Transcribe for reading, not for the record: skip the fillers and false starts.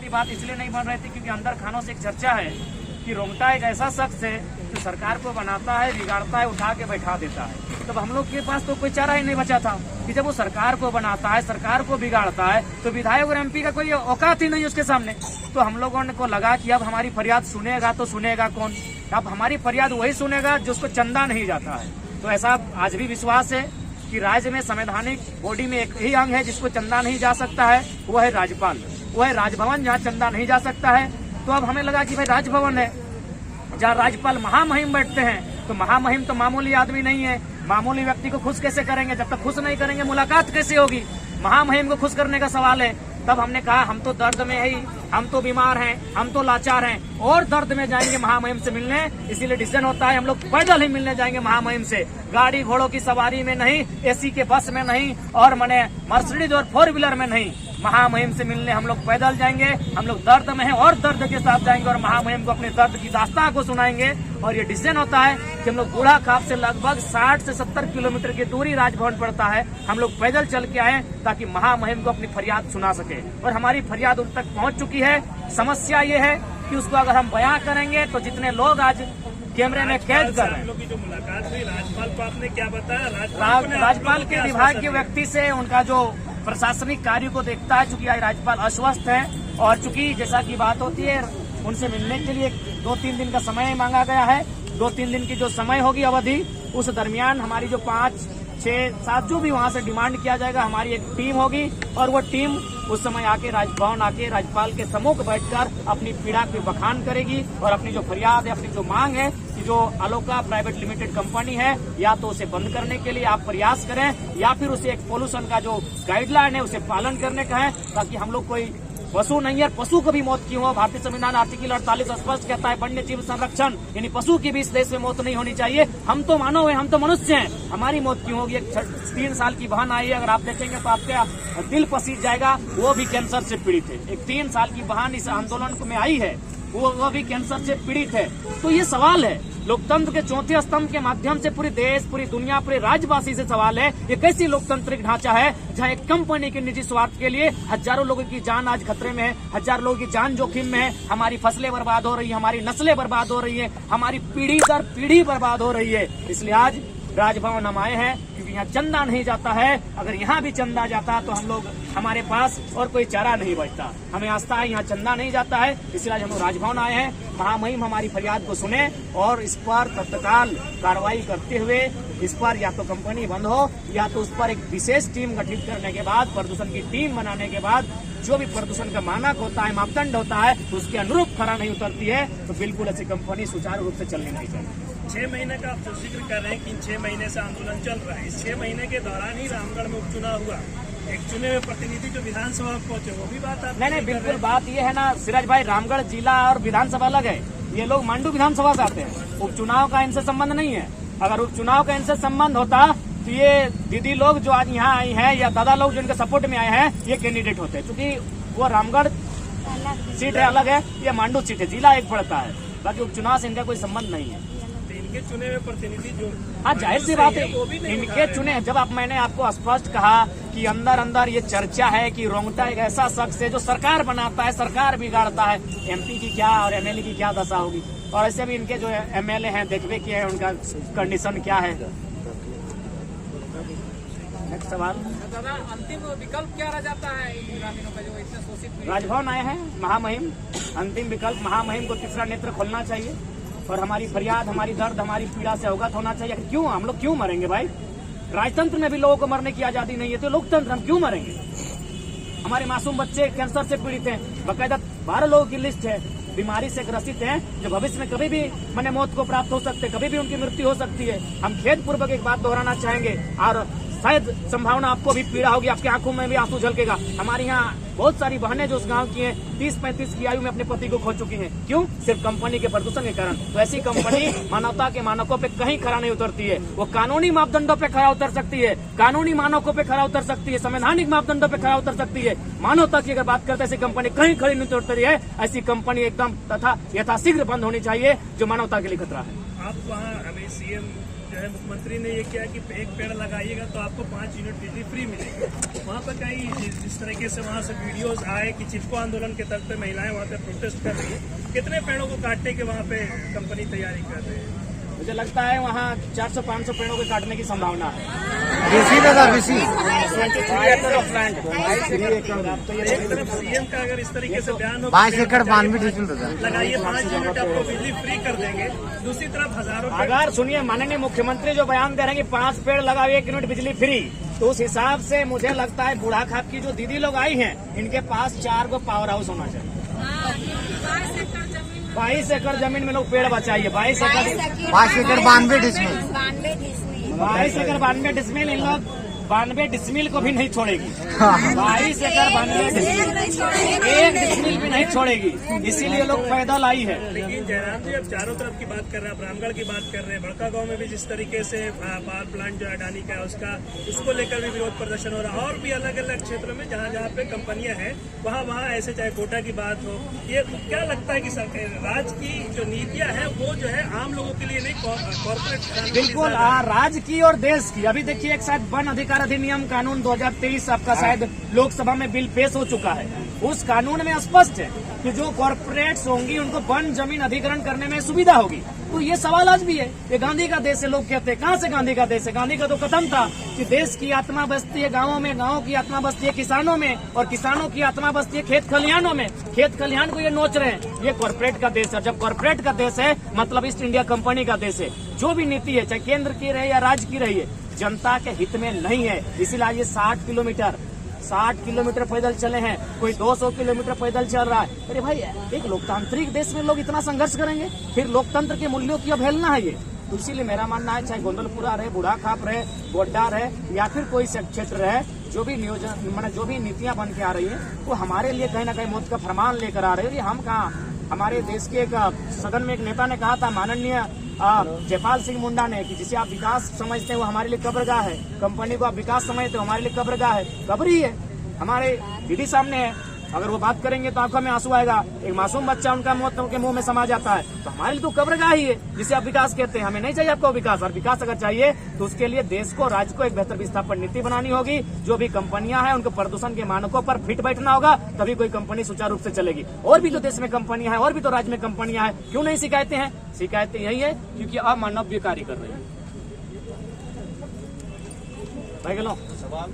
हमारी बात इसलिए नहीं बन रही थी क्योंकि अंदर खानों से एक चर्चा है कि रोंगटा एक ऐसा शख्स है जो सरकार को बनाता है, बिगाड़ता है, उठा के बैठा देता है। तब हम लोग के पास तो कोई चारा ही नहीं बचा था कि जब वो सरकार को बनाता है, सरकार को बिगाड़ता है, तो विधायक और एमपी का कोई औकात ही नहीं उसके सामने। तो हम लोगों को लगा कि अब हमारी फरियाद सुनेगा तो सुनेगा कौन? अब हमारी फरियाद वही सुनेगा जो उसको चंदा नहीं जाता है। तो ऐसा आज भी विश्वास है कि राज्य में संवैधानिक बॉडी में एक ही अंग है जिसको चंदा नहीं जा सकता है, वो है राज्यपाल, वो है राजभवन, जहाँ चंदा नहीं जा सकता है। तो अब हमें लगा कि भाई राजभवन है जहाँ राज्यपाल महामहिम बैठते हैं, तो महामहिम तो मामूली आदमी नहीं है। मामूली व्यक्ति को खुश कैसे करेंगे? जब तक खुश नहीं करेंगे मुलाकात कैसे होगी? महामहिम को खुश करने का सवाल है। तब हमने कहा हम तो दर्द में है, हम तो बीमार हैं, हम तो लाचार हैं, और दर्द में जाएंगे महामहिम से मिलने। इसीलिए डिसीजन होता है हम लोग पैदल ही मिलने जाएंगे महामहिम से, गाड़ी घोड़ों की सवारी में नहीं, एसी के बस में नहीं, और मने मर्सिडीज और 4 व्हीलर में नहीं। महामहिम से मिलने हम लोग पैदल जाएंगे। हम लोग दर्द में हैं और दर्द के साथ जाएंगे और महामहिम को अपने दर्द की दास्तां को सुनाएंगे। और ये डिसीजन होता है कि हम लोग बूढ़ा खाप से लगभग 60 से 70 किलोमीटर की दूरी राजभवन पड़ता है, हम लोग पैदल चल के आए ताकि महामहिम को अपनी फरियाद सुना सके। और हमारी फरियाद उन तक पहुंच चुकी है। समस्या ये है कि उसको अगर हम बयां करेंगे तो जितने लोग आज कैमरे में कैद कर रहे हैं, की जो मुलाकात हुई राजपाल को आपने क्या बताया? राजपाल के विभाग के व्यक्ति से उनका जो प्रशासनिक कार्य को देखता है, चूंकि आज राज्यपाल अस्वस्थ है और चूंकि जैसा की बात होती है उनसे मिलने के लिए 2-3 दिन का समय मांगा गया है। 2-3 दिन की जो समय होगी अवधि, उस दरमियान हमारी जो 5-6-7 जो भी वहां से डिमांड किया जाएगा, हमारी एक टीम होगी और वो टीम उस समय आके राजभवन आके राज्यपाल के सम्मुख बैठकर अपनी पीड़ा की बखान करेगी और अपनी जो फरियाद है, अपनी जो मांग है कि जो अलोका प्राइवेट लिमिटेड कंपनी है, या तो उसे बंद करने के लिए आप प्रयास करें या फिर उसे एक पोल्यूशन का जो गाइडलाइन है उसे पालन करने का है, ताकि हम लोग कोई पशु नहीं है, पशु को भी मौत क्यों हो? भारतीय संविधान आर्टिकल 48 स्पष्ट कहता है वन्य जीव संरक्षण, यानी पशु की भी इस देश में मौत नहीं होनी चाहिए। हम तो मानव हैं, हम तो मनुष्य हैं, हमारी मौत क्यों होगी? एक 3 साल की बहन आई है, अगर आप देखेंगे तो आपका दिल पसीज जाएगा। वो भी कैंसर से पीड़ित है। एक 3 साल की बहन इस आंदोलन में आई है, वो भी कैंसर से पीड़ित है। तो ये सवाल है, लोकतंत्र के चौथे स्तंभ के माध्यम से पूरे देश, पूरी दुनिया, पूरे राज्यवासी से सवाल है, ये कैसी लोकतांत्रिक ढांचा है जहां एक कंपनी के निजी स्वार्थ के लिए हजारों लोगों की जान आज खतरे में है, हजारों लोगों की जान जोखिम में है, हमारी फसलें बर्बाद हो रही है, हमारी नस्लें बर्बाद हो रही है, हमारी पीढ़ी दर पीढ़ी बर्बाद हो रही है। इसलिए आज राजभवन हम आए हैं क्योंकि यहाँ चंदा नहीं जाता है। अगर यहाँ भी चंदा जाता तो हम लोग, हमारे पास और कोई चारा नहीं बचता। हमें आस्था है यहाँ चंदा नहीं जाता है, इसलिए आज हम लोग राजभवन आए हैं। महामहिम हमारी फरियाद को सुने और इस पर तत्काल कार्रवाई करते हुए इस पर या तो कंपनी बंद हो या तो उस पर एक विशेष टीम गठित करने के बाद, प्रदूषण की टीम बनाने के बाद, जो भी प्रदूषण का मानक होता है, मापदंड होता है, उसके अनुरूप खरा नहीं उतरती है तो बिल्कुल ऐसी कंपनी सुचारू रूप से चलनी नहीं चाहिए। 6 महीने का आप जो जिक्र कर रहे हैं कि 6 महीने से आंदोलन चल रहा है, इस 6 महीने के दौरान ही रामगढ़ में उपचुनाव हुआ, एक चुने हुए प्रतिनिधि जो विधानसभा में पहुंचे, वो भी बात आप नहीं, बिल्कुल बात ये है ना सिराज भाई, रामगढ़ जिला और विधानसभा अलग है। ये लोग मांडू विधानसभा से आते हैं, उपचुनाव का इनसे संबंध नहीं है। अगर उपचुनाव का इनसे संबंध होता तो ये दीदी लोग जो आज यहाँ आई हैं या दादा लोग जो इनके सपोर्ट में आए हैं, ये कैंडिडेट होते हैं। क्योंकि वो रामगढ़ सीट है अलग है, ये मांडू सीट है, जिला एक पड़ता है, बाकी उपचुनाव से इनका कोई संबंध नहीं है। इनके चुने हुए प्रतिनिधि जो, हाँ जाहिर सी बात है, इनके चुने, जब आप, मैंने आपको स्पष्ट कहा कि अंदर अंदर ये चर्चा है कि रोंगटा एक ऐसा शख्स है जो सरकार बनाता है, सरकार बिगाड़ता है। एमपी की क्या और एमएलए की क्या दशा होगी? और ऐसे भी इनके जो एमएलए हैं, देखवे किए हैं, उनका कंडीशन क्या है। नेक्स्ट सवाल, दादा, अंतिम विकल्प क्या रह जाता है ग्रामीणों का जो इतने शोषित? राजभवन आए हैं महामहिम, अंतिम विकल्प महामहिम को तीसरा नेत्र खोलना चाहिए और हमारी फरियाद, हमारी दर्द, हमारी पीड़ा से अवगत होना चाहिए। क्यों हम लोग क्यों मरेंगे भाई? राजतंत्र में भी लोगों को मरने की आजादी नहीं है, तो लोकतंत्र हम क्यों मरेंगे? हमारे मासूम बच्चे कैंसर से पीड़ित हैं, बाकायदा 12 लोगों की लिस्ट है, बीमारी से ग्रसित हैं, जो भविष्य में कभी भी मने मौत को प्राप्त हो सकते, कभी भी उनकी मृत्यु हो सकती है। हम खेदपूर्वक एक बात दोहराना चाहेंगे और शायद संभावना आपको भी पीड़ा होगी, आपकी आंखों में भी आंसू झलकेगा। हमारे यहाँ बहुत सारी बहनें जो उस गांव की हैं, 30-35 की आयु में अपने पति को खो चुकी हैं। क्यों? सिर्फ कंपनी के प्रदूषण के कारण। तो ऐसी कंपनी मानवता के मानकों पे कहीं खरा नहीं उतरती है। वो कानूनी मापदंडों पे खरा उतर सकती है, कानूनी मानकों पे खरा उतर सकती है, संवैधानिक मापदंडों पे खरा उतर सकती है। मानवता की अगर बात करते ऐसी कंपनी कहीं खड़ी नहीं उतरती है। ऐसी कंपनी एकदम तथा यथाशीघ्र बंद होनी चाहिए जो मानवता के लिए खतरा है। आप वहाँ हमें सीएम जो है मुख्यमंत्री ने ये किया कि एक पेड़ लगाइएगा तो आपको 5 यूनिट बिजली फ्री मिलेगी। वहाँ पर कई जिस तरीके से वहाँ से वीडियोस आए कि चिपको आंदोलन के तर्ज पे महिलाएं वहाँ पे प्रोटेस्ट कर रही है। कितने पेड़ों को काटने के वहाँ पे कंपनी तैयारी कर रही है? मुझे लगता है वहाँ 400-500 पेड़ों के काटने की संभावना है। एक तरफ सीएम का अगर इस तरीके से बयान हो 22 एकड़ 92 डिसमिल लगाइए 5 यूनिट आपको बिजली फ्री कर देंगे, दूसरी तरफ हजारों अगर सुनिए माननीय मुख्यमंत्री जो बयान दे रहे हैं कि 5 पेड़ लगाओ 1 यूनिट बिजली फ्री, तो उस हिसाब से मुझे लगता है बूढ़ा खाप की जो दीदी लोग आई हैं इनके पास 4 गो पावर हाउस होना चाहिए। 22 एकड़ जमीन में लोग पेड़ बचाइए। 22 एकड़ 92 डिसमिल 22 एकड़ 92 डिसमिल इन लोग 92 डिसमिल को भी नहीं छोड़ेगी। 22 एकड़ 92 डिसमिल 1 डिसमिल भी नहीं छोड़ेगी, इसीलिए लोग पैदल आई है। लेकिन जयराम जी अब चारों तरफ की बात कर रहे हैं, आप रामगढ़ की बात कर रहे हैं, बड़का गांव में भी जिस तरीके से पावर प्लांट जो अडानी का है उसको लेकर भी विरोध प्रदर्शन हो रहा है, और भी अलग अलग क्षेत्रों में जहाँ जहाँ पे कंपनियां हैं वहाँ ऐसे, चाहे कोटा की बात हो, ये क्या लगता है कि सरकार राज्य की जो नीतियां हैं वो जो है आम लोगों के लिए नहीं, कॉर्पोरेट बिल्कुल राज्य की और देश की। अभी देखिए एक शायद वन अधिकार अधिनियम कानून 2023 आपका शायद लोकसभा में बिल पेश हो चुका है। उस कानून में स्पष्ट है कि जो कॉर्पोरेट्स होंगी उनको वन जमीन अधिग्रहण करने में सुविधा होगी। तो ये सवाल आज भी है, ये गांधी का देश है। लोग कहते हैं कहाँ से गांधी का देश है? गांधी का तो कथन था कि देश की आत्मा बसती है गाँवों में, गाँवों की आत्मा बसती है किसानों में, और किसानों की आत्मा बसती है खेत खलिहानों में। खेत खलिहान को ये नोच रहे हैं। ये कॉर्पोरेट का देश है। जब कॉर्पोरेट का देश है मतलब ईस्ट इंडिया कंपनी का देश है। जो भी नीति है चाहे केंद्र की रहे या राज्य की रही है, जनता के हित में नहीं है। इसीलिए ये 60 किलोमीटर पैदल चले हैं, कोई 200 किलोमीटर पैदल चल रहा है। अरे भाई एक लोकतांत्रिक देश में लोग इतना संघर्ष करेंगे, फिर लोकतंत्र के मूल्यों की अवहेलना है ये। तो इसीलिए मेरा मानना है चाहे गोंदलपुरा रहे, बूढ़ा खाप रहे, गोड्डा रहे या फिर कोई क्षेत्र रहे, जो भी नियोजन जो भी नीतियां बन के आ रही हैं वो हमारे लिए कहीं ना कहीं मौत का फरमान लेकर आ रही है। हम कहाँ, हमारे देश के एक सदन में एक नेता ने कहा था, माननीय जयपाल सिंह मुंडा ने, कि जिसे आप विकास समझते हैं वो हमारे लिए कब्रगाह है, कंपनी को आप विकास समझते हो हमारे लिए कब्रगाह है। कब्र ही है, हमारे दीदी सामने है। अगर वो बात करेंगे तो आंखों में आंसू आएगा। एक मासूम बच्चा उनका मौत के मुंह में समा जाता है। तो हमारे लिए तो कब्रगाह ही है जिसे आप विकास कहते हैं। हमें नहीं चाहिए आपको विकास, और विकास अगर चाहिए तो उसके लिए देश को, राज्य को एक बेहतर विस्थापन नीति बनानी होगी। जो भी कंपनियां हैं उनको प्रदूषण के मानकों पर फिट बैठना होगा, तभी कोई कंपनी सुचारू रूप से चलेगी। और भी तो देश में कंपनियां हैं, और भी तो राज्य में कंपनियां हैं, क्यों नहीं शिकायतें हैं? शिकायतें यही है क्योंकि अमानवीय कार्य कर रही है। भाई सवाल